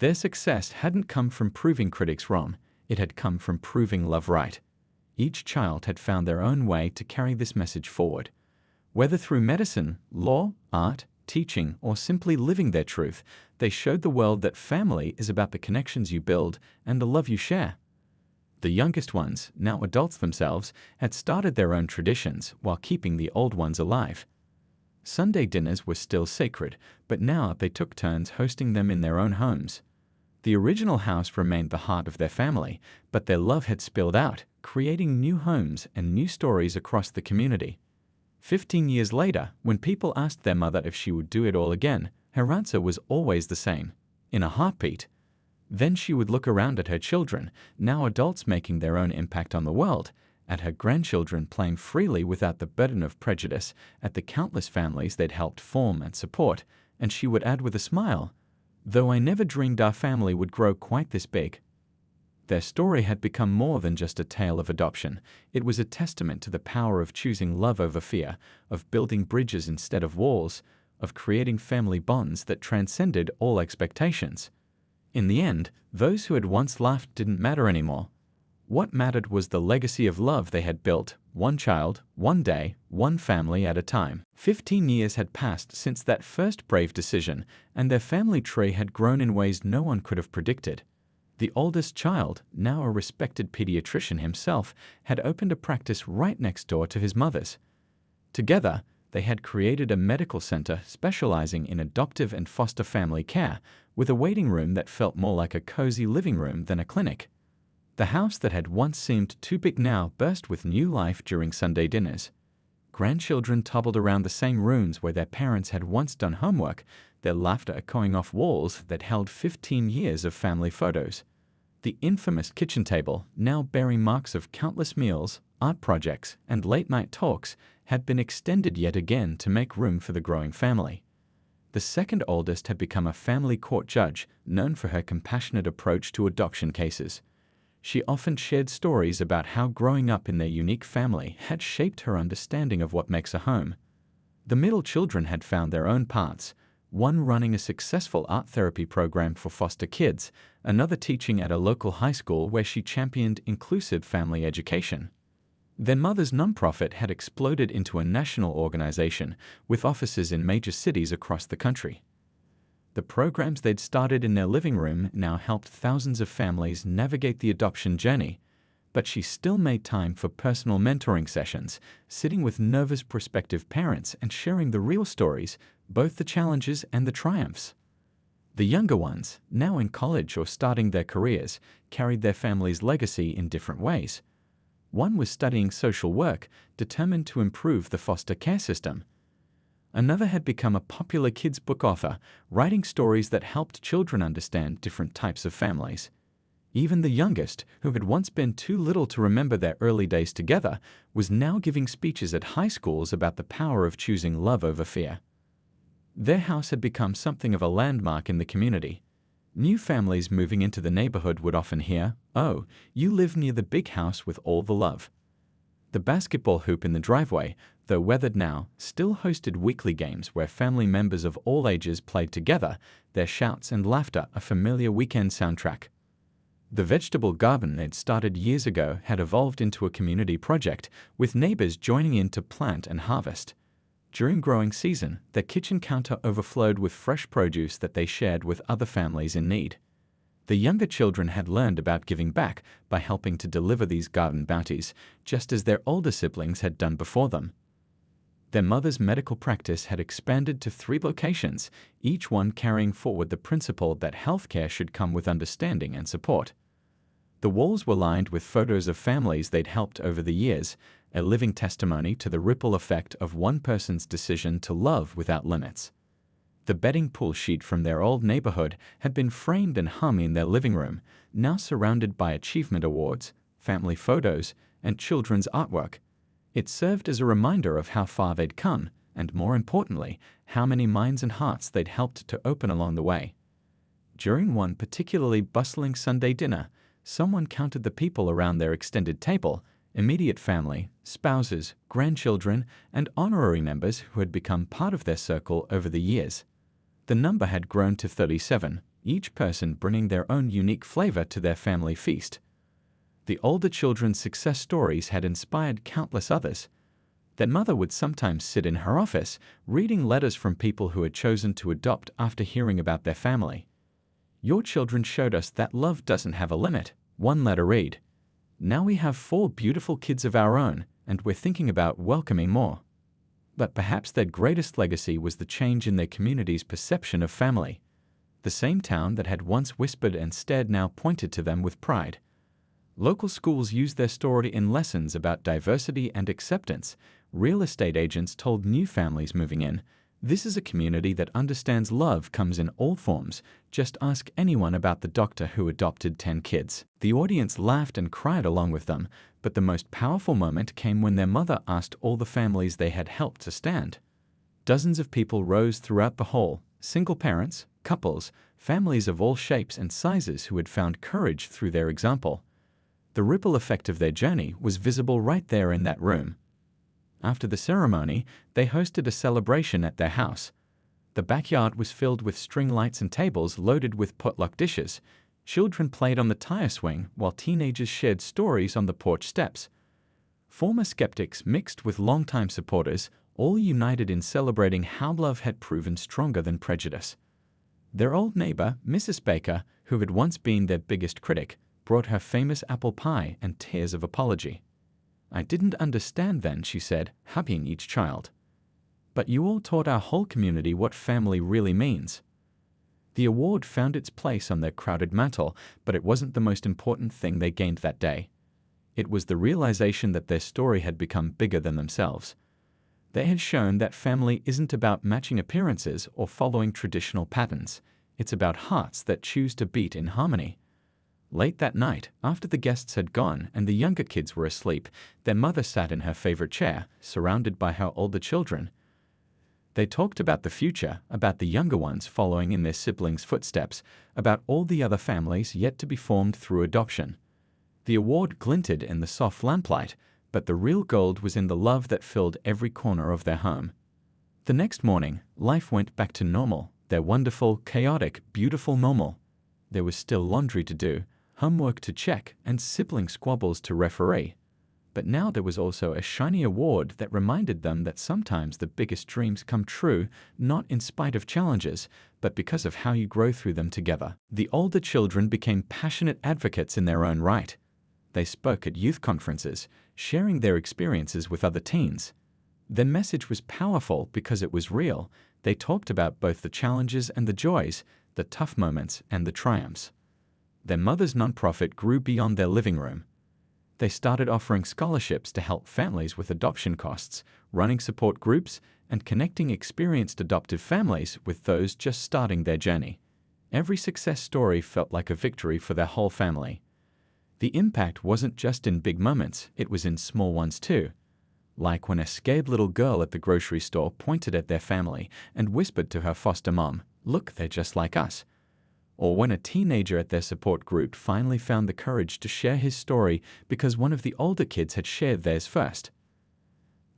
Their success hadn't come from proving critics wrong, it had come from proving love right. Each child had found their own way to carry this message forward. Whether through medicine, law, art, teaching, or simply living their truth, they showed the world that family is about the connections you build and the love you share. The youngest ones, now adults themselves, had started their own traditions while keeping the old ones alive. Sunday dinners were still sacred, but now they took turns hosting them in their own homes. The original house remained the heart of their family, but their love had spilled out, creating new homes and new stories across the community. 15 years later, when people asked their mother if she would do it all again, her answer was always the same: in a heartbeat. Then she would look around at her children, now adults making their own impact on the world, at her grandchildren playing freely without the burden of prejudice, at the countless families they'd helped form and support, and she would add with a smile, "Though I never dreamed our family would grow quite this big." Their story had become more than just a tale of adoption. It was a testament to the power of choosing love over fear, of building bridges instead of walls, of creating family bonds that transcended all expectations. In the end, those who had once laughed didn't matter anymore. What mattered was the legacy of love they had built, one child, one day, one family at a time. 15 years had passed since that first brave decision, and their family tree had grown in ways no one could have predicted. The oldest child, now a respected pediatrician himself, had opened a practice right next door to his mother's. Together, they had created a medical center specializing in adoptive and foster family care, with a waiting room that felt more like a cozy living room than a clinic. The house that had once seemed too big now burst with new life during Sunday dinners. Grandchildren toppled around the same rooms where their parents had once done homework, their laughter echoing off walls that held 15 years of family photos. The infamous kitchen table, now bearing marks of countless meals, art projects, and late-night talks, had been extended yet again to make room for the growing family. The second oldest had become a family court judge, known for her compassionate approach to adoption cases. She often shared stories about how growing up in their unique family had shaped her understanding of what makes a home. The middle children had found their own paths, one running a successful art therapy program for foster kids, another teaching at a local high school where she championed inclusive family education. Their mother's nonprofit had exploded into a national organization with offices in major cities across the country. The programs they'd started in their living room now helped thousands of families navigate the adoption journey, but she still made time for personal mentoring sessions, sitting with nervous prospective parents and sharing the real stories, both the challenges and the triumphs. The younger ones, now in college or starting their careers, carried their family's legacy in different ways. One was studying social work, determined to improve the foster care system. Another had become a popular kids' book author, writing stories that helped children understand different types of families. Even the youngest, who had once been too little to remember their early days together, was now giving speeches at high schools about the power of choosing love over fear. Their house had become something of a landmark in the community. New families moving into the neighborhood would often hear, "Oh, you live near the big house with all the love." The basketball hoop in the driveway, though weathered now, still hosted weekly games where family members of all ages played together, their shouts and laughter a familiar weekend soundtrack. The vegetable garden they'd started years ago had evolved into a community project, with neighbors joining in to plant and harvest. During growing season, their kitchen counter overflowed with fresh produce that they shared with other families in need. The younger children had learned about giving back by helping to deliver these garden bounties, just as their older siblings had done before them. Their mother's medical practice had expanded to 3 locations, each one carrying forward the principle that healthcare should come with understanding and support. The walls were lined with photos of families they'd helped over the years, a living testimony to the ripple effect of one person's decision to love without limits. The betting pool sheet from their old neighborhood had been framed and hung in their living room, now surrounded by achievement awards, family photos, and children's artwork. It served as a reminder of how far they'd come, and more importantly, how many minds and hearts they'd helped to open along the way. During one particularly bustling Sunday dinner, someone counted the people around their extended table, immediate family, spouses, grandchildren, and honorary members who had become part of their circle over the years. The number had grown to 37, each person bringing their own unique flavor to their family feast. The older children's success stories had inspired countless others. That mother would sometimes sit in her office, reading letters from people who had chosen to adopt after hearing about their family. "Your children showed us that love doesn't have a limit," one letter read. "Now we have 4 beautiful kids of our own, and we're thinking about welcoming more." But perhaps their greatest legacy was the change in their community's perception of family. The same town that had once whispered and stared now pointed to them with pride. Local schools used their story in lessons about diversity and acceptance. Real estate agents told new families moving in, "This is a community that understands love comes in all forms. Just ask anyone about the doctor who adopted 10 kids." The audience laughed and cried along with them, but the most powerful moment came when their mother asked all the families they had helped to stand. Dozens of people rose throughout the hall, single parents, couples, families of all shapes and sizes who had found courage through their example. The ripple effect of their journey was visible right there in that room. After the ceremony, they hosted a celebration at their house. The backyard was filled with string lights and tables loaded with potluck dishes. Children played on the tire swing while teenagers shared stories on the porch steps. Former skeptics mixed with longtime supporters, all united in celebrating how love had proven stronger than prejudice. Their old neighbor, Mrs. Baker, who had once been their biggest critic, brought her famous apple pie and tears of apology. "I didn't understand then," she said, hugging each child. "But you all taught our whole community what family really means." The award found its place on their crowded mantle, but it wasn't the most important thing they gained that day. It was the realization that their story had become bigger than themselves. They had shown that family isn't about matching appearances or following traditional patterns. It's about hearts that choose to beat in harmony. Late that night, after the guests had gone and the younger kids were asleep, their mother sat in her favorite chair, surrounded by her older children. They talked about the future, about the younger ones following in their siblings' footsteps, about all the other families yet to be formed through adoption. The award glinted in the soft lamplight, but the real gold was in the love that filled every corner of their home. The next morning, life went back to normal, their wonderful, chaotic, beautiful normal. There was still laundry to do, homework to check, and sibling squabbles to referee. But now there was also a shiny award that reminded them that sometimes the biggest dreams come true, not in spite of challenges, but because of how you grow through them together. The older children became passionate advocates in their own right. They spoke at youth conferences, sharing their experiences with other teens. Their message was powerful because it was real. They talked about both the challenges and the joys, the tough moments and the triumphs. Their mother's nonprofit grew beyond their living room. They started offering scholarships to help families with adoption costs, running support groups, and connecting experienced adoptive families with those just starting their journey. Every success story felt like a victory for their whole family. The impact wasn't just in big moments, it was in small ones too. Like when a scared little girl at the grocery store pointed at their family and whispered to her foster mom, "Look, they're just like us." Or when a teenager at their support group finally found the courage to share his story because one of the older kids had shared theirs first.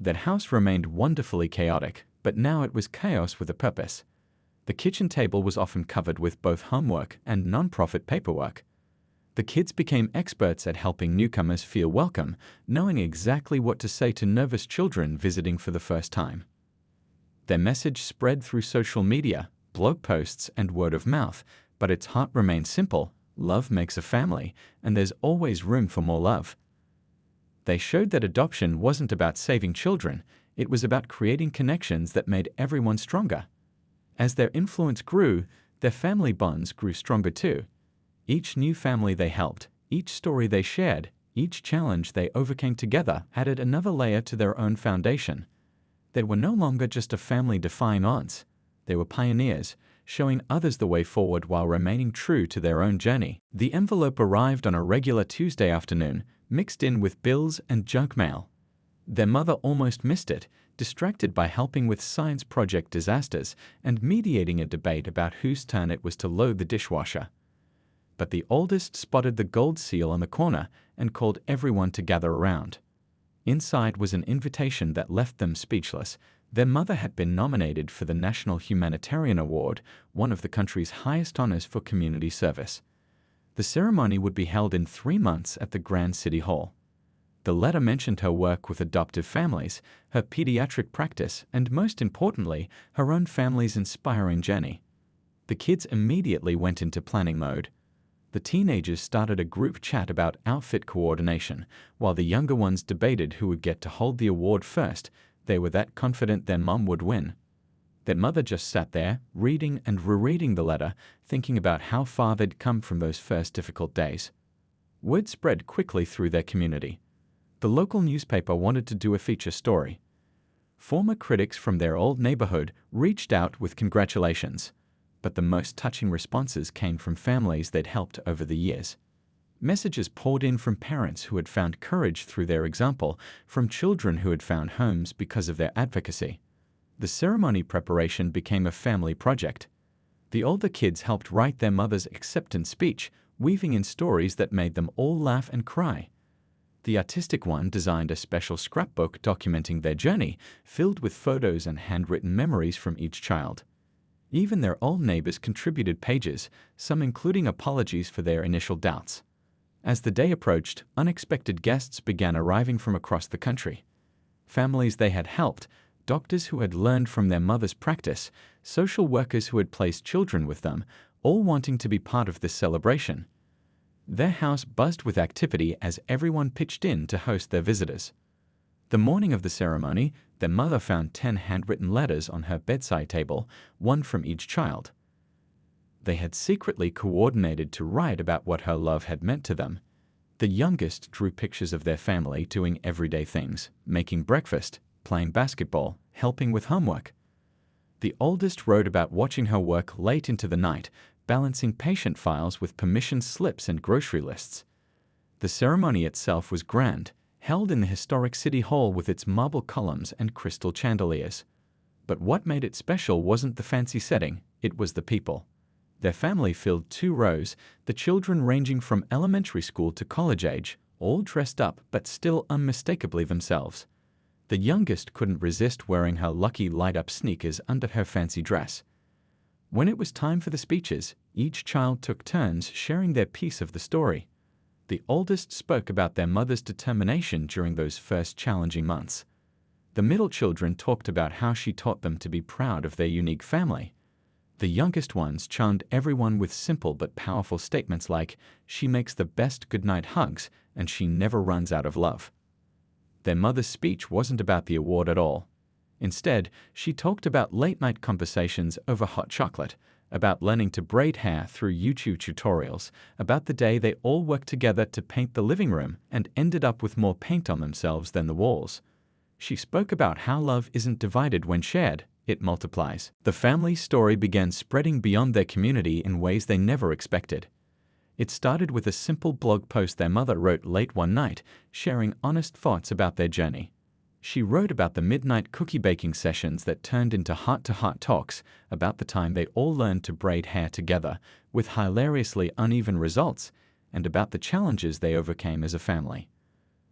That house remained wonderfully chaotic, but now it was chaos with a purpose. The kitchen table was often covered with both homework and nonprofit paperwork. The kids became experts at helping newcomers feel welcome, knowing exactly what to say to nervous children visiting for the first time. Their message spread through social media, blog posts, and word of mouth, but its heart remained simple: love makes a family, and there's always room for more love. They showed that adoption wasn't about saving children, it was about creating connections that made everyone stronger. As their influence grew, their family bonds grew stronger too. Each new family they helped, each story they shared, each challenge they overcame together added another layer to their own foundation. They were no longer just a family defying odds. They were pioneers, showing others the way forward while remaining true to their own journey. The envelope arrived on a regular Tuesday afternoon, mixed in with bills and junk mail. Their mother almost missed it, distracted by helping with science project disasters and mediating a debate about whose turn it was to load the dishwasher. But the oldest spotted the gold seal on the corner and called everyone to gather around. Inside was an invitation that left them speechless. Their mother had been nominated for the National Humanitarian Award, one of the country's highest honors for community service. The ceremony would be held in 3 months at the Grand City Hall. The letter mentioned her work with adoptive families, her pediatric practice, and most importantly, her own family's inspiring journey. The kids immediately went into planning mode. The teenagers started a group chat about outfit coordination, while the younger ones debated who would get to hold the award first. They were that confident their mom would win. Their mother just sat there, reading and rereading the letter, thinking about how far they'd come from those first difficult days. Word spread quickly through their community. The local newspaper wanted to do a feature story. Former critics from their old neighborhood reached out with congratulations, but the most touching responses came from families they'd helped over the years. Messages poured in from parents who had found courage through their example, from children who had found homes because of their advocacy. The ceremony preparation became a family project. The older kids helped write their mother's acceptance speech, weaving in stories that made them all laugh and cry. The artistic one designed a special scrapbook documenting their journey, filled with photos and handwritten memories from each child. Even their old neighbors contributed pages, some including apologies for their initial doubts. As the day approached, unexpected guests began arriving from across the country. Families they had helped, doctors who had learned from their mother's practice, social workers who had placed children with them, all wanting to be part of this celebration. Their house buzzed with activity as everyone pitched in to host their visitors. The morning of the ceremony, their mother found 10 handwritten letters on her bedside table, one from each child. They had secretly coordinated to write about what her love had meant to them. The youngest drew pictures of their family doing everyday things, making breakfast, playing basketball, helping with homework. The oldest wrote about watching her work late into the night, balancing patient files with permission slips and grocery lists. The ceremony itself was grand, held in the historic City Hall with its marble columns and crystal chandeliers. But what made it special wasn't the fancy setting, it was the people. Their family filled 2 rows, the children ranging from elementary school to college age, all dressed up but still unmistakably themselves. The youngest couldn't resist wearing her lucky light-up sneakers under her fancy dress. When it was time for the speeches, each child took turns sharing their piece of the story. The oldest spoke about their mother's determination during those first challenging months. The middle children talked about how she taught them to be proud of their unique family. The youngest ones charmed everyone with simple but powerful statements like, "She makes the best goodnight hugs," and "She never runs out of love." Their mother's speech wasn't about the award at all. Instead, she talked about late-night conversations over hot chocolate, about learning to braid hair through YouTube tutorials, about the day they all worked together to paint the living room and ended up with more paint on themselves than the walls. She spoke about how love isn't divided when shared, it multiplies. The family story began spreading beyond their community in ways they never expected. It started with a simple blog post their mother wrote late one night, sharing honest thoughts about their journey. She wrote about the midnight cookie baking sessions that turned into heart-to-heart talks, about the time they all learned to braid hair together, with hilariously uneven results, and about the challenges they overcame as a family.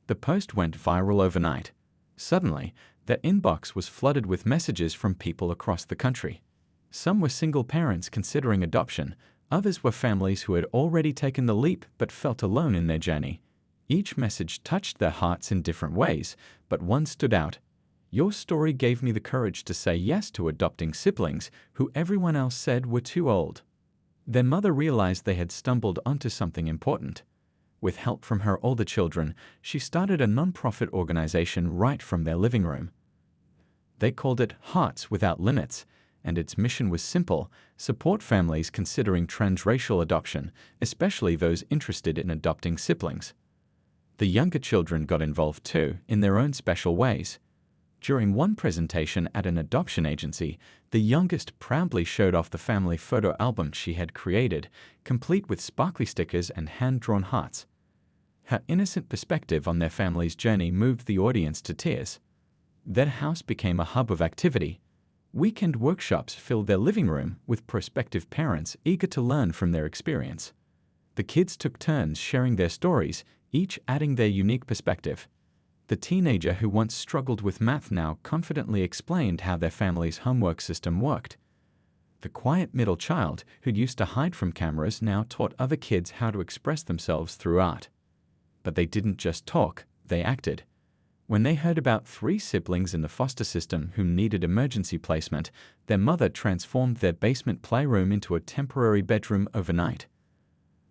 The post went viral overnight. Suddenly, their inbox was flooded with messages from people across the country. Some were single parents considering adoption, others were families who had already taken the leap but felt alone in their journey. Each message touched their hearts in different ways, but one stood out. "Your story gave me the courage to say yes to adopting siblings who everyone else said were too old." Their mother realized they had stumbled onto something important. With help from her older children, she started a non-profit organization right from their living room. They called it Hearts Without Limits, and its mission was simple: support families considering transracial adoption, especially those interested in adopting siblings. The younger children got involved too, in their own special ways. During one presentation at an adoption agency, the youngest proudly showed off the family photo album she had created, complete with sparkly stickers and hand-drawn hearts. Her innocent perspective on their family's journey moved the audience to tears. Their house became a hub of activity. Weekend workshops filled their living room with prospective parents eager to learn from their experience. The kids took turns sharing their stories, each adding their unique perspective. The teenager who once struggled with math now confidently explained how their family's homework system worked. The quiet middle child who used to hide from cameras now taught other kids how to express themselves through art. But they didn't just talk, they acted. When they heard about 3 siblings in the foster system who needed emergency placement, their mother transformed their basement playroom into a temporary bedroom overnight.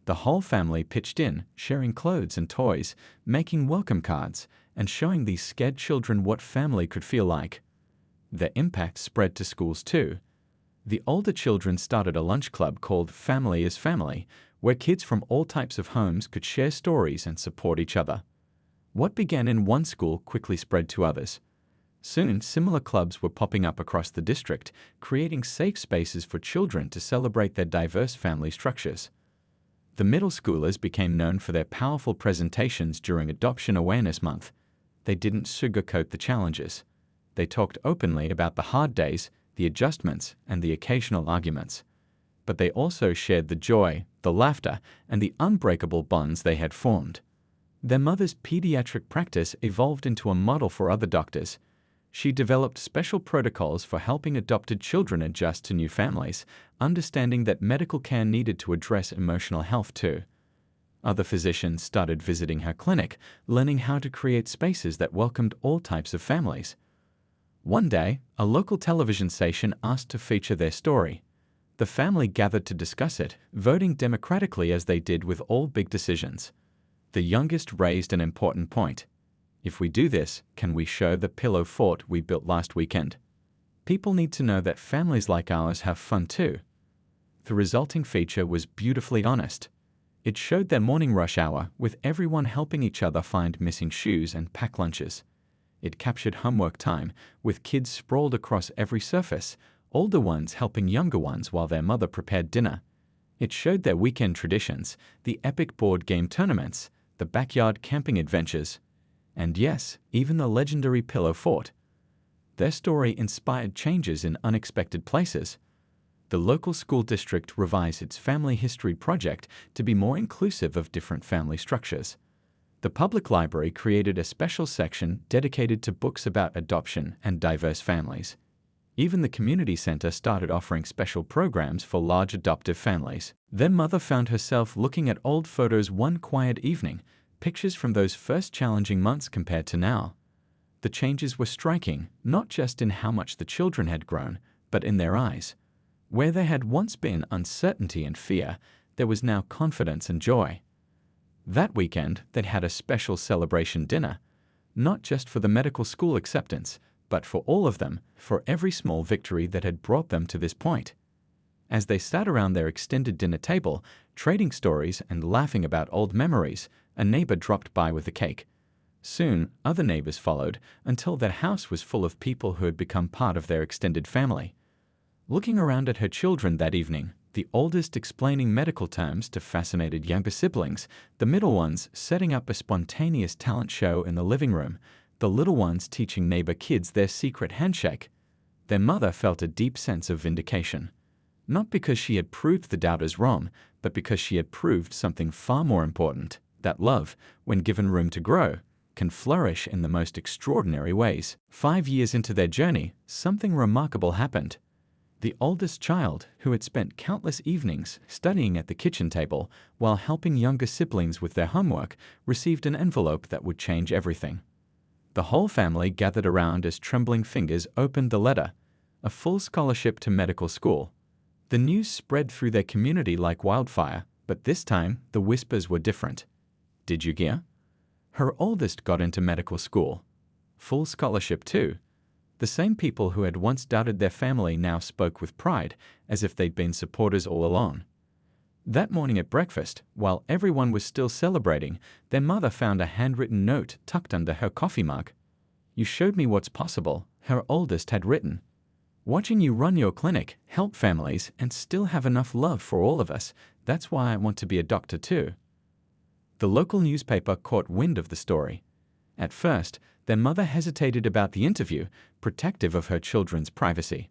The whole family pitched in, sharing clothes and toys, making welcome cards, and showing these scared children what family could feel like. Their impact spread to schools too. The older children started a lunch club called Family is Family, where kids from all types of homes could share stories and support each other. What began in one school quickly spread to others. Soon, similar clubs were popping up across the district, creating safe spaces for children to celebrate their diverse family structures. The middle schoolers became known for their powerful presentations during Adoption Awareness Month. They didn't sugarcoat the challenges. They talked openly about the hard days, the adjustments, and the occasional arguments. But they also shared the joy, the laughter, and the unbreakable bonds they had formed. Their mother's pediatric practice evolved into a model for other doctors. She developed special protocols for helping adopted children adjust to new families, understanding that medical care needed to address emotional health too. Other physicians started visiting her clinic, learning how to create spaces that welcomed all types of families. One day, a local television station asked to feature their story. The family gathered to discuss it, voting democratically as they did with all big decisions. The youngest raised an important point. If we do this, can we show the pillow fort we built last weekend? People need to know that families like ours have fun too. The resulting feature was beautifully honest. It showed their morning rush hour, with everyone helping each other find missing shoes and pack lunches. It captured homework time, with kids sprawled across every surface, older ones helping younger ones while their mother prepared dinner. It showed their weekend traditions, the epic board game tournaments, the backyard camping adventures, and yes, even the legendary pillow fort. Their story inspired changes in unexpected places. The local school district revised its family history project to be more inclusive of different family structures. The public library created a special section dedicated to books about adoption and diverse families. Even the community center started offering special programs for large adoptive families. Their mother found herself looking at old photos one quiet evening, pictures from those first challenging months compared to now. The changes were striking, not just in how much the children had grown, but in their eyes. Where there had once been uncertainty and fear, there was now confidence and joy. That weekend, they had a special celebration dinner, not just for the medical school acceptance, but for all of them, for every small victory that had brought them to this point. As they sat around their extended dinner table, trading stories and laughing about old memories, a neighbor dropped by with a cake. Soon, other neighbors followed, until their house was full of people who had become part of their extended family. Looking around at her children that evening, the oldest explaining medical terms to fascinated younger siblings, the middle ones setting up a spontaneous talent show in the living room, the little ones teaching neighbor kids their secret handshake, their mother felt a deep sense of vindication. Not because she had proved the doubters wrong, but because she had proved something far more important, that love, when given room to grow, can flourish in the most extraordinary ways. 5 years into their journey, something remarkable happened. The oldest child, who had spent countless evenings studying at the kitchen table while helping younger siblings with their homework, received an envelope that would change everything. The whole family gathered around as trembling fingers opened the letter, a full scholarship to medical school. The news spread through their community like wildfire, but this time the whispers were different. Did you hear? Her oldest got into medical school. Full scholarship too. The same people who had once doubted their family now spoke with pride, as if they'd been supporters all along. That morning at breakfast, while everyone was still celebrating, their mother found a handwritten note tucked under her coffee mug. "You showed me what's possible," her oldest had written. "Watching you run your clinic, help families, and still have enough love for all of us, that's why I want to be a doctor too." The local newspaper caught wind of the story. At first, their mother hesitated about the interview, protective of her children's privacy.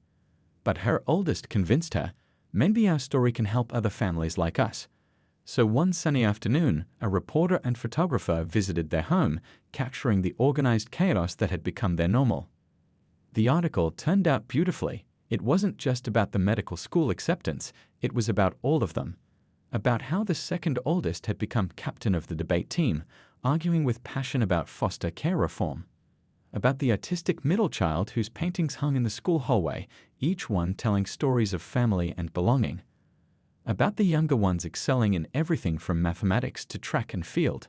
But her oldest convinced her, maybe our story can help other families like us. So one sunny afternoon, a reporter and photographer visited their home, capturing the organized chaos that had become their normal. The article turned out beautifully. It wasn't just about the medical school acceptance, it was about all of them. About how the second oldest had become captain of the debate team, arguing with passion about foster care reform. About the autistic middle child whose paintings hung in the school hallway, each one telling stories of family and belonging. About the younger ones excelling in everything from mathematics to track and field.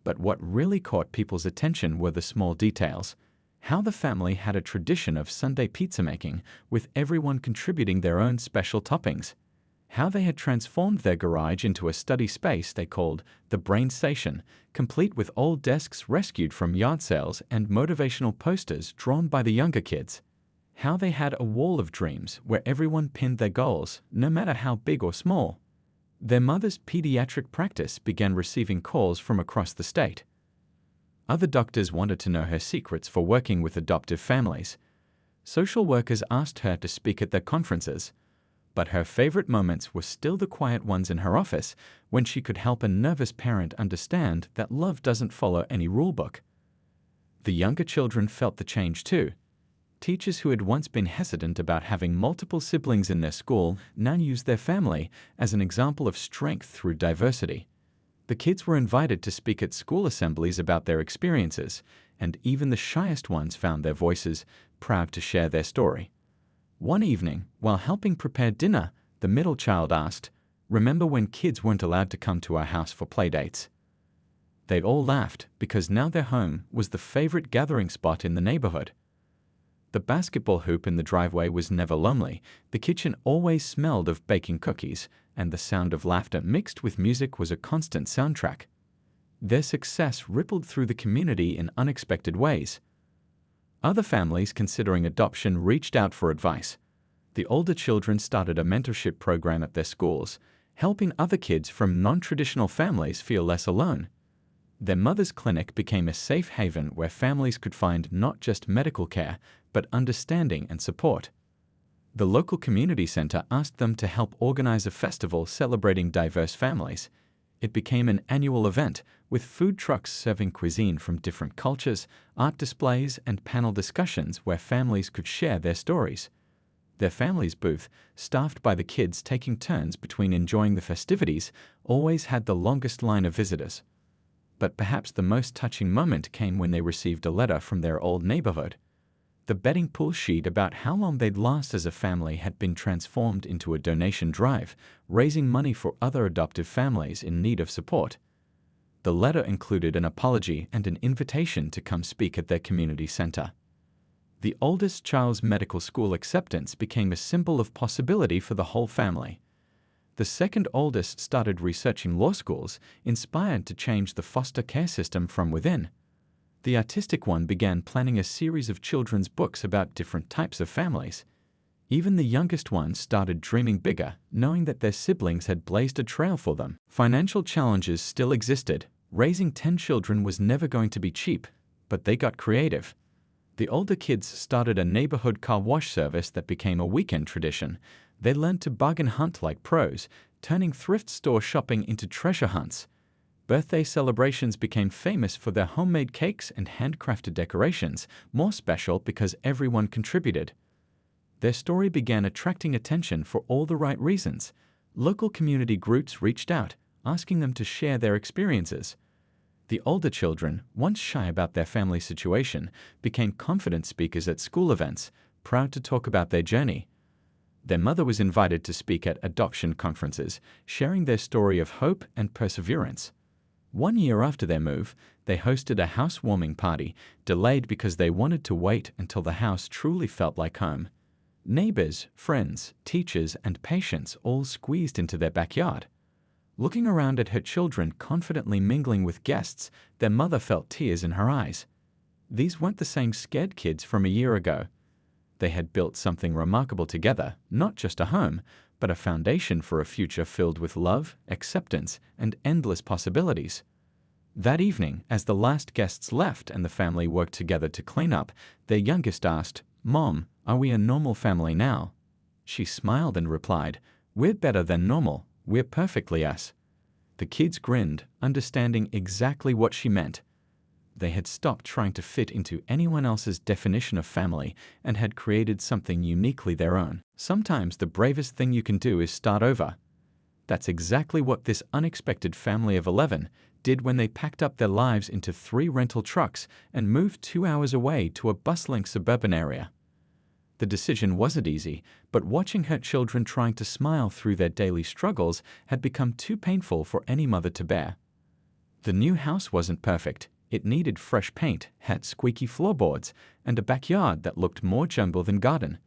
But what really caught people's attention were the small details. How the family had a tradition of Sunday pizza making, with everyone contributing their own special toppings. How they had transformed their garage into a study space they called the Brain Station, complete with old desks rescued from yard sales and motivational posters drawn by the younger kids. How they had a wall of dreams where everyone pinned their goals, no matter how big or small. Their mother's pediatric practice began receiving calls from across the state. Other doctors wanted to know her secrets for working with adoptive families. Social workers asked her to speak at their conferences. But her favorite moments were still the quiet ones in her office, when she could help a nervous parent understand that love doesn't follow any rulebook. The younger children felt the change too. Teachers who had once been hesitant about having multiple siblings in their school now used their family as an example of strength through diversity. The kids were invited to speak at school assemblies about their experiences, and even the shyest ones found their voices, proud to share their story. One evening, while helping prepare dinner, the middle child asked, "Remember when kids weren't allowed to come to our house for playdates?" They all laughed because now their home was the favorite gathering spot in the neighborhood. The basketball hoop in the driveway was never lonely, the kitchen always smelled of baking cookies, and the sound of laughter mixed with music was a constant soundtrack. Their success rippled through the community in unexpected ways. Other families considering adoption reached out for advice. The older children started a mentorship program at their schools, helping other kids from non-traditional families feel less alone. Their mother's clinic became a safe haven where families could find not just medical care, but understanding and support. The local community center asked them to help organize a festival celebrating diverse families. It became an annual event, with food trucks serving cuisine from different cultures, art displays, and panel discussions where families could share their stories. Their family's booth, staffed by the kids taking turns between enjoying the festivities, always had the longest line of visitors. But perhaps the most touching moment came when they received a letter from their old neighborhood. The betting pool sheet about how long they'd last as a family had been transformed into a donation drive, raising money for other adoptive families in need of support. The letter included an apology and an invitation to come speak at their community center. The oldest child's medical school acceptance became a symbol of possibility for the whole family. The second oldest started researching law schools, inspired to change the foster care system from within. The autistic one began planning a series of children's books about different types of families. Even the youngest ones started dreaming bigger, knowing that their siblings had blazed a trail for them. Financial challenges still existed. Raising 10 children was never going to be cheap, but they got creative. The older kids started a neighborhood car wash service that became a weekend tradition. They learned to bargain hunt like pros, turning thrift store shopping into treasure hunts. Birthday celebrations became famous for their homemade cakes and handcrafted decorations, more special because everyone contributed. Their story began attracting attention for all the right reasons. Local community groups reached out, asking them to share their experiences. The older children, once shy about their family situation, became confident speakers at school events, proud to talk about their journey. Their mother was invited to speak at adoption conferences, sharing their story of hope and perseverance. 1 year after their move, they hosted a housewarming party, delayed because they wanted to wait until the house truly felt like home. Neighbors, friends, teachers, and patients all squeezed into their backyard. Looking around at her children confidently mingling with guests, their mother felt tears in her eyes. These weren't the same scared kids from a year ago. They had built something remarkable together, not just a home, but a foundation for a future filled with love, acceptance, and endless possibilities. That evening, as the last guests left and the family worked together to clean up, their youngest asked, "Mom, are we a normal family now?" She smiled and replied, "We're better than normal. We're perfectly us." The kids grinned, understanding exactly what she meant. They had stopped trying to fit into anyone else's definition of family and had created something uniquely their own. Sometimes the bravest thing you can do is start over. That's exactly what this unexpected family of 11 did when they packed up their lives into 3 rental trucks and moved 2 hours away to a bustling suburban area. The decision wasn't easy, but watching her children trying to smile through their daily struggles had become too painful for any mother to bear. The new house wasn't perfect. It needed fresh paint, had squeaky floorboards, and a backyard that looked more jungle than garden.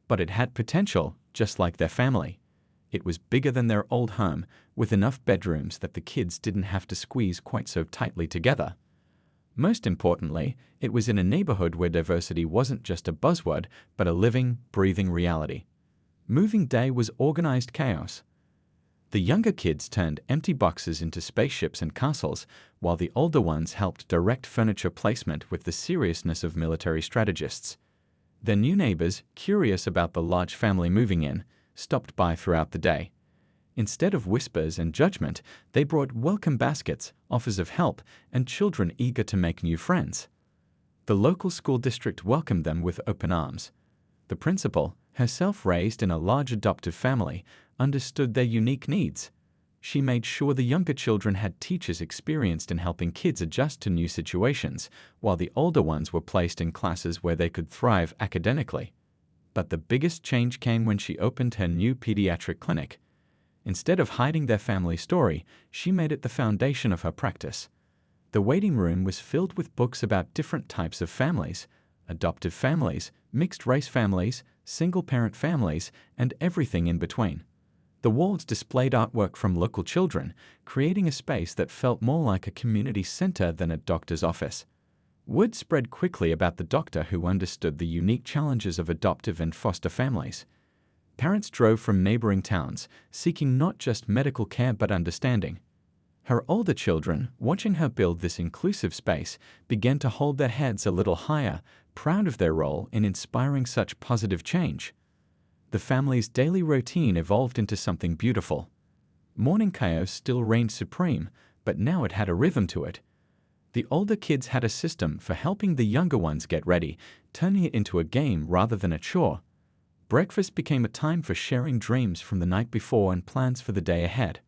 But it had potential, just like their family. It was bigger than their old home, with enough bedrooms that the kids didn't have to squeeze quite so tightly together. Most importantly, it was in a neighborhood where diversity wasn't just a buzzword, but a living, breathing reality. Moving day was organized chaos. The younger kids turned empty boxes into spaceships and castles, while the older ones helped direct furniture placement with the seriousness of military strategists. Their new neighbors, curious about the large family moving in, stopped by throughout the day. Instead of whispers and judgment, they brought welcome baskets, offers of help, and children eager to make new friends. The local school district welcomed them with open arms. The principal, herself raised in a large adoptive family, understood their unique needs. She made sure the younger children had teachers experienced in helping kids adjust to new situations, while the older ones were placed in classes where they could thrive academically. But the biggest change came when she opened her new pediatric clinic. Instead of hiding their family story, she made it the foundation of her practice. The waiting room was filled with books about different types of families: adoptive families, mixed-race families, single-parent families, and everything in between. The walls displayed artwork from local children, creating a space that felt more like a community center than a doctor's office. Word spread quickly about the doctor who understood the unique challenges of adoptive and foster families. Parents drove from neighboring towns, seeking not just medical care but understanding. Her older children, watching her build this inclusive space, began to hold their heads a little higher, proud of their role in inspiring such positive change. The family's daily routine evolved into something beautiful. Morning chaos still reigned supreme, but now it had a rhythm to it. The older kids had a system for helping the younger ones get ready, turning it into a game rather than a chore. Breakfast became a time for sharing dreams from the night before and plans for the day ahead.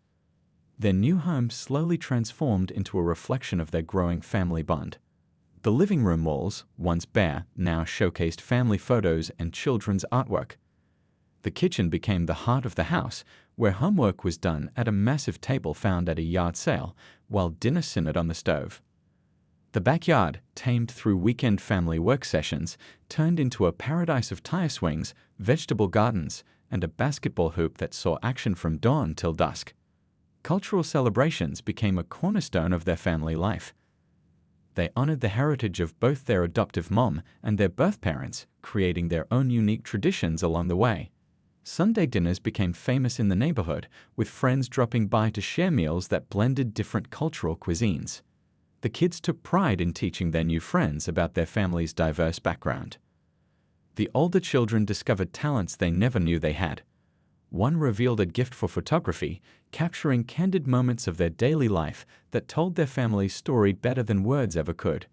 Their new home slowly transformed into a reflection of their growing family bond. The living room walls, once bare, now showcased family photos and children's artwork. The kitchen became the heart of the house, where homework was done at a massive table found at a yard sale, while dinner simmered on the stove. The backyard, tamed through weekend family work sessions, turned into a paradise of tire swings, vegetable gardens, and a basketball hoop that saw action from dawn till dusk. Cultural celebrations became a cornerstone of their family life. They honored the heritage of both their adoptive mom and their birth parents, creating their own unique traditions along the way. Sunday dinners became famous in the neighborhood, with friends dropping by to share meals that blended different cultural cuisines. The kids took pride in teaching their new friends about their family's diverse background. The older children discovered talents they never knew they had. One revealed a gift for photography, capturing candid moments of their daily life that told their family's story better than words ever could.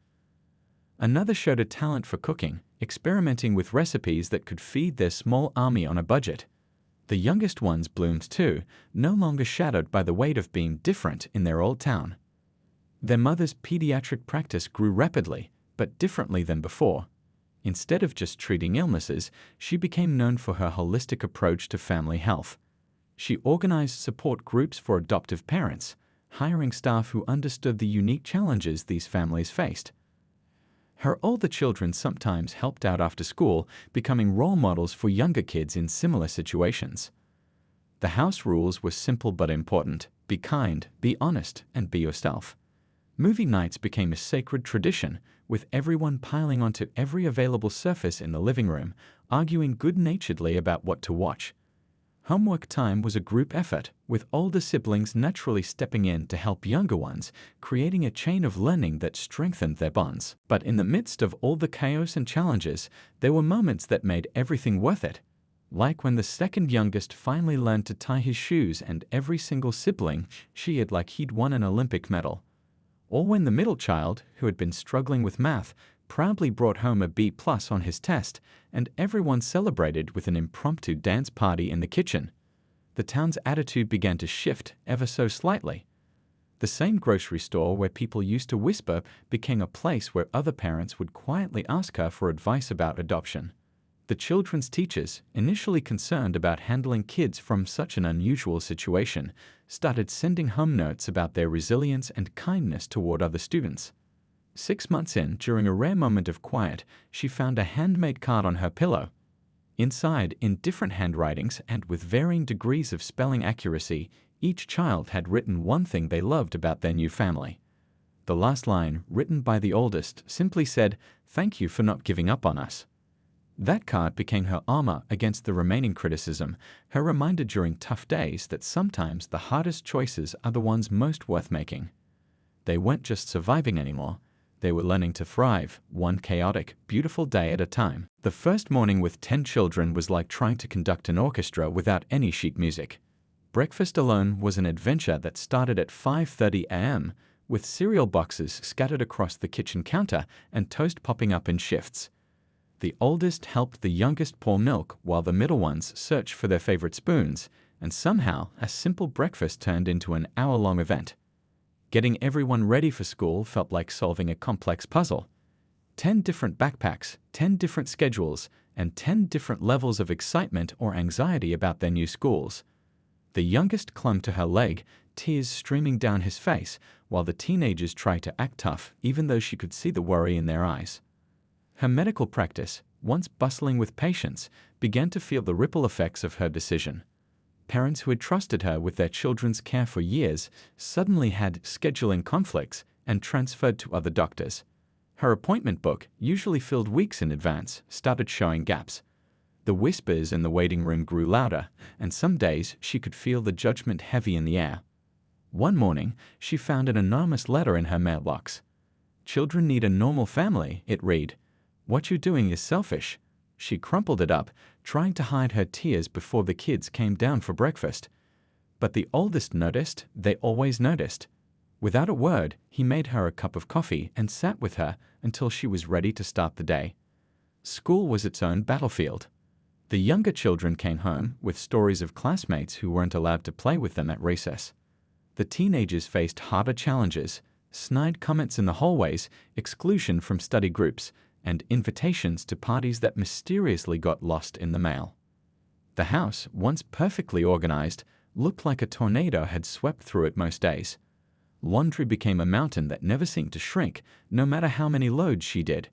Another showed a talent for cooking, experimenting with recipes that could feed their small army on a budget. The youngest ones bloomed too, no longer shadowed by the weight of being different in their old town. Their mother's pediatric practice grew rapidly, but differently than before. Instead of just treating illnesses, she became known for her holistic approach to family health. She organized support groups for adoptive parents, hiring staff who understood the unique challenges these families faced. Her older children sometimes helped out after school, becoming role models for younger kids in similar situations. The house rules were simple but important: be kind, be honest, and be yourself. Movie nights became a sacred tradition, with everyone piling onto every available surface in the living room, arguing good-naturedly about what to watch. Homework time was a group effort, with older siblings naturally stepping in to help younger ones, creating a chain of learning that strengthened their bonds. But in the midst of all the chaos and challenges, there were moments that made everything worth it. Like when the second youngest finally learned to tie his shoes and every single sibling cheered like he'd won an Olympic medal. Or when the middle child, who had been struggling with math, proudly brought home a B+ on his test, and everyone celebrated with an impromptu dance party in the kitchen. The town's attitude began to shift ever so slightly. The same grocery store where people used to whisper became a place where other parents would quietly ask her for advice about adoption. The children's teachers, initially concerned about handling kids from such an unusual situation, started sending home notes about their resilience and kindness toward other students. 6 months in, during a rare moment of quiet, she found a handmade card on her pillow. Inside, in different handwritings and with varying degrees of spelling accuracy, each child had written one thing they loved about their new family. The last line, written by the oldest, simply said, "Thank you for not giving up on us." That card became her armor against the remaining criticism, her reminder during tough days that sometimes the hardest choices are the ones most worth making. They weren't just surviving anymore. They were learning to thrive, one chaotic, beautiful day at a time. The first morning with 10 children was like trying to conduct an orchestra without any sheet music. Breakfast alone was an adventure that started at 5:30 a.m., with cereal boxes scattered across the kitchen counter and toast popping up in shifts. The oldest helped the youngest pour milk while the middle ones searched for their favorite spoons, and somehow a simple breakfast turned into an hour-long event. Getting everyone ready for school felt like solving a complex puzzle. 10 different backpacks, 10 different schedules, and 10 different levels of excitement or anxiety about their new schools. The youngest clung to her leg, tears streaming down his face, while the teenagers tried to act tough even though she could see the worry in their eyes. Her medical practice, once bustling with patients, began to feel the ripple effects of her decision. Parents who had trusted her with their children's care for years suddenly had scheduling conflicts and transferred to other doctors. Her appointment book, usually filled weeks in advance, started showing gaps. The whispers in the waiting room grew louder, and some days she could feel the judgment heavy in the air. One morning, she found an anonymous letter in her mailbox. "Children need a normal family," it read. "What you're doing is selfish." She crumpled it up, trying to hide her tears before the kids came down for breakfast. But the oldest noticed, they always noticed. Without a word, he made her a cup of coffee and sat with her until she was ready to start the day. School was its own battlefield. The younger children came home with stories of classmates who weren't allowed to play with them at recess. The teenagers faced harder challenges, snide comments in the hallways, exclusion from study groups, and invitations to parties that mysteriously got lost in the mail. The house, once perfectly organized, looked like a tornado had swept through it most days. Laundry became a mountain that never seemed to shrink, no matter how many loads she did.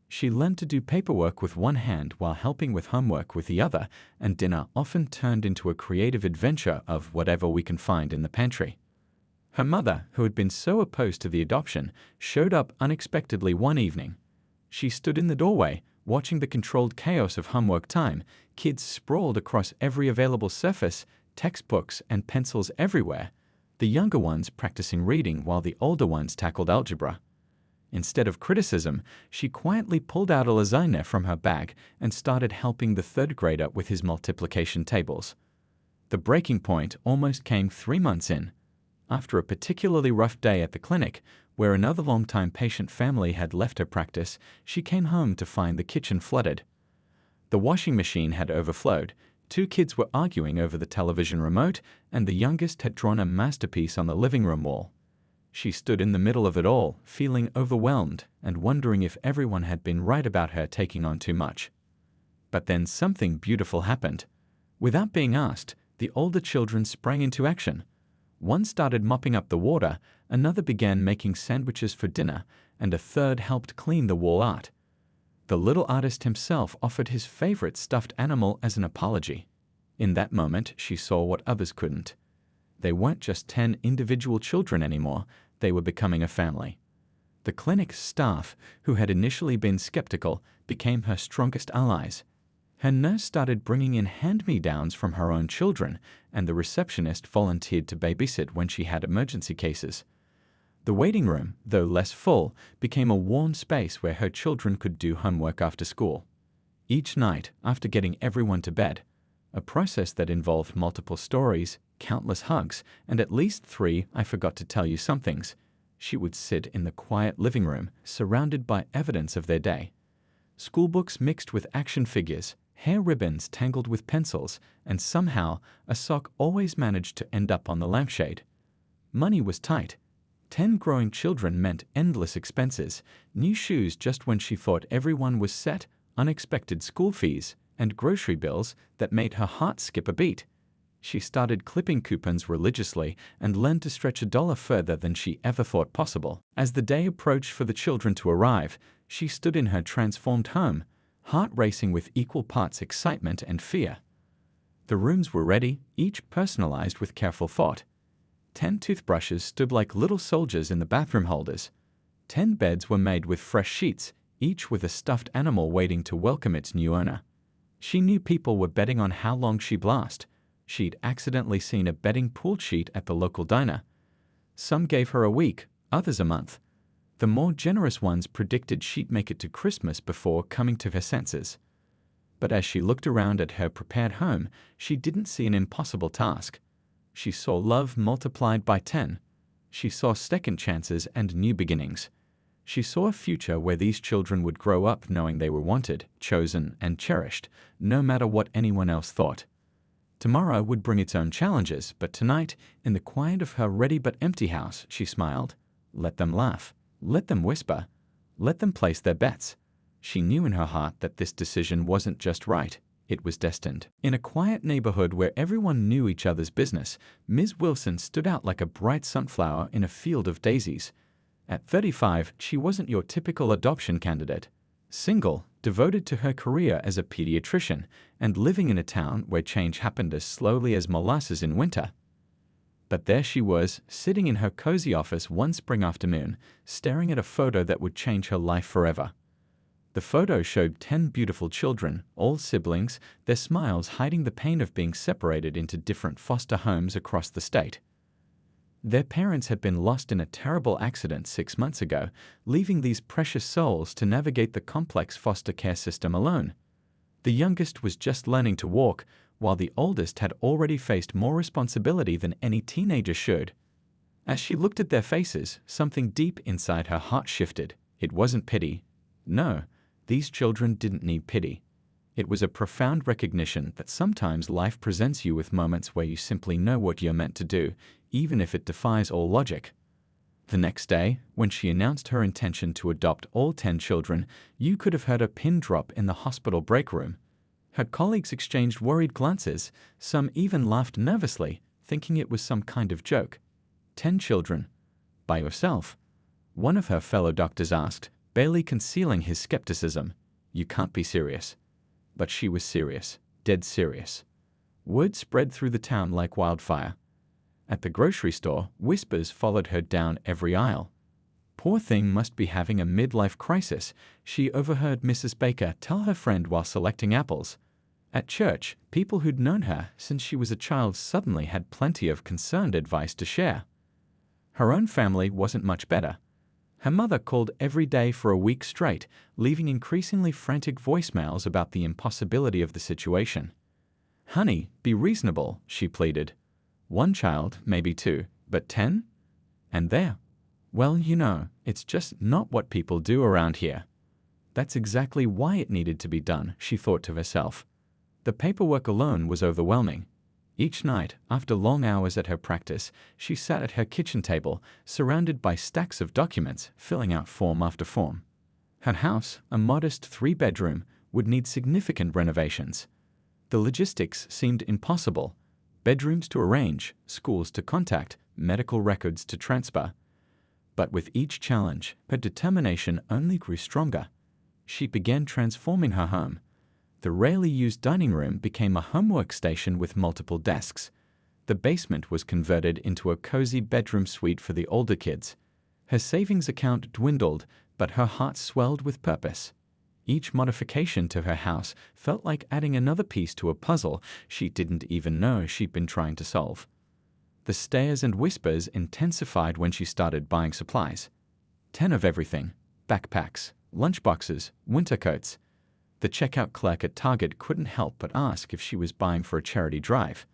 She learned to do paperwork with one hand while helping with homework with the other, and dinner often turned into a creative adventure of whatever we can find in the pantry. Her mother, who had been so opposed to the adoption, showed up unexpectedly one evening. She stood in the doorway, watching the controlled chaos of homework time, kids sprawled across every available surface, textbooks and pencils everywhere, the younger ones practicing reading while the older ones tackled algebra. Instead of criticism, she quietly pulled out a lasagna from her bag and started helping the third grader with his multiplication tables. The breaking point almost came 3 months in. After a particularly rough day at the clinic, where another long-time patient family had left her practice, she came home to find the kitchen flooded. The washing machine had overflowed, 2 kids were arguing over the television remote, and the youngest had drawn a masterpiece on the living room wall. She stood in the middle of it all, feeling overwhelmed and wondering if everyone had been right about her taking on too much. But then something beautiful happened. Without being asked, the older children sprang into action. One started mopping up the water, another began making sandwiches for dinner, and a third helped clean the wall art. The little artist himself offered his favorite stuffed animal as an apology. In that moment, she saw what others couldn't. They weren't just 10 individual children anymore, they were becoming a family. The clinic's staff, who had initially been skeptical, became her strongest allies. Her nurse started bringing in hand-me-downs from her own children, and the receptionist volunteered to babysit when she had emergency cases. The waiting room, though less full, became a warm space where her children could do homework after school. Each night, after getting everyone to bed, a process that involved multiple stories, countless hugs, and at least 3 "I forgot to tell you somethings." She would sit in the quiet living room, surrounded by evidence of their day. Schoolbooks mixed with action figures, hair ribbons tangled with pencils, and somehow a sock always managed to end up on the lampshade. Money was tight. 10 growing children meant endless expenses, new shoes just when she thought everyone was set, unexpected school fees, and grocery bills that made her heart skip a beat. She started clipping coupons religiously and learned to stretch $1 further than she ever thought possible. As the day approached for the children to arrive, she stood in her transformed home, heart racing with equal parts excitement and fear. The rooms were ready, each personalized with careful thought. 10 toothbrushes stood like little soldiers in the bathroom holders. 10 beds were made with fresh sheets, each with a stuffed animal waiting to welcome its new owner. She knew people were betting on how long she'd last. She'd accidentally seen a betting pool sheet at the local diner. Some gave her a week, others a month. The more generous ones predicted she'd make it to Christmas before coming to her senses. But as she looked around at her prepared home, she didn't see an impossible task. She saw love multiplied by 10. She saw second chances and new beginnings. She saw a future where these children would grow up knowing they were wanted, chosen, and cherished, no matter what anyone else thought. Tomorrow would bring its own challenges, but tonight, in the quiet of her ready but empty house, she smiled. Let them laugh. Let them whisper. Let them place their bets. She knew in her heart that this decision wasn't just right. It was destined. In a quiet neighborhood where everyone knew each other's business, Ms. Wilson stood out like a bright sunflower in a field of daisies. At 35, she wasn't your typical adoption candidate. Single, devoted to her career as a pediatrician, and living in a town where change happened as slowly as molasses in winter. But there she was, sitting in her cozy office one spring afternoon, staring at a photo that would change her life forever. The photo showed 10 beautiful children, all siblings, their smiles hiding the pain of being separated into different foster homes across the state. Their parents had been lost in a terrible accident 6 months ago, leaving these precious souls to navigate the complex foster care system alone. The youngest was just learning to walk, while the oldest had already faced more responsibility than any teenager should. As she looked at their faces, something deep inside her heart shifted. It wasn't pity. No, these children didn't need pity. It was a profound recognition that sometimes life presents you with moments where you simply know what you're meant to do, even if it defies all logic. The next day, when she announced her intention to adopt all 10 children, you could have heard a pin drop in the hospital break room. Her colleagues exchanged worried glances, some even laughed nervously, thinking it was some kind of joke. 10 children. By yourself? One of her fellow doctors asked, barely concealing his skepticism. You can't be serious. But she was serious, dead serious. Word spread through the town like wildfire. At the grocery store, whispers followed her down every aisle. Poor thing must be having a midlife crisis, she overheard Mrs. Baker tell her friend while selecting apples. At church, people who'd known her since she was a child suddenly had plenty of concerned advice to share. Her own family wasn't much better. Her mother called every day for a week straight, leaving increasingly frantic voicemails about the impossibility of the situation. Honey, be reasonable, she pleaded. 1 child, maybe 2, but 10? And there. Well, you know, it's just not what people do around here. That's exactly why it needed to be done, she thought to herself. The paperwork alone was overwhelming. Each night, after long hours at her practice, she sat at her kitchen table, surrounded by stacks of documents, filling out form after form. Her house, a modest 3-bedroom, would need significant renovations. The logistics seemed impossible. Bedrooms to arrange, schools to contact, medical records to transfer. But with each challenge, her determination only grew stronger. She began transforming her home. The rarely used dining room became a homework station with multiple desks. The basement was converted into a cozy bedroom suite for the older kids. Her savings account dwindled, but her heart swelled with purpose. Each modification to her house felt like adding another piece to a puzzle she didn't even know she'd been trying to solve. The stares and whispers intensified when she started buying supplies. 10 of everything: backpacks, lunchboxes, winter coats. The checkout clerk at Target couldn't help but ask if she was buying for a charity drive.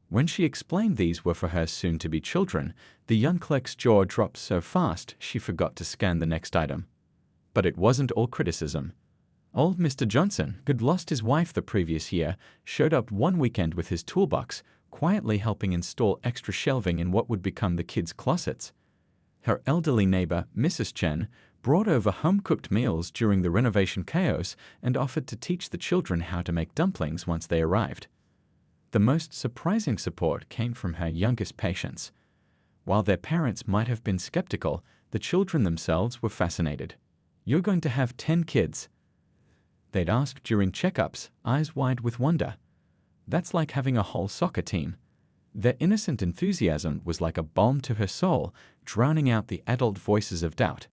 When she explained these were for her soon-to-be children, the young clerk's jaw dropped so fast she forgot to scan the next item. But it wasn't all criticism. Old Mr. Johnson, who'd lost his wife the previous year, showed up one weekend with his toolbox, quietly helping install extra shelving in what would become the kids' closets. Her elderly neighbor, Mrs. Chen, brought over home-cooked meals during the renovation chaos and offered to teach the children how to make dumplings once they arrived. The most surprising support came from her youngest patients. While their parents might have been skeptical, the children themselves were fascinated. "You're going to have 10 kids?" They'd ask during checkups, eyes wide with wonder. "That's like having a whole soccer team." Their innocent enthusiasm was like a balm to her soul, drowning out the adult voices of doubt.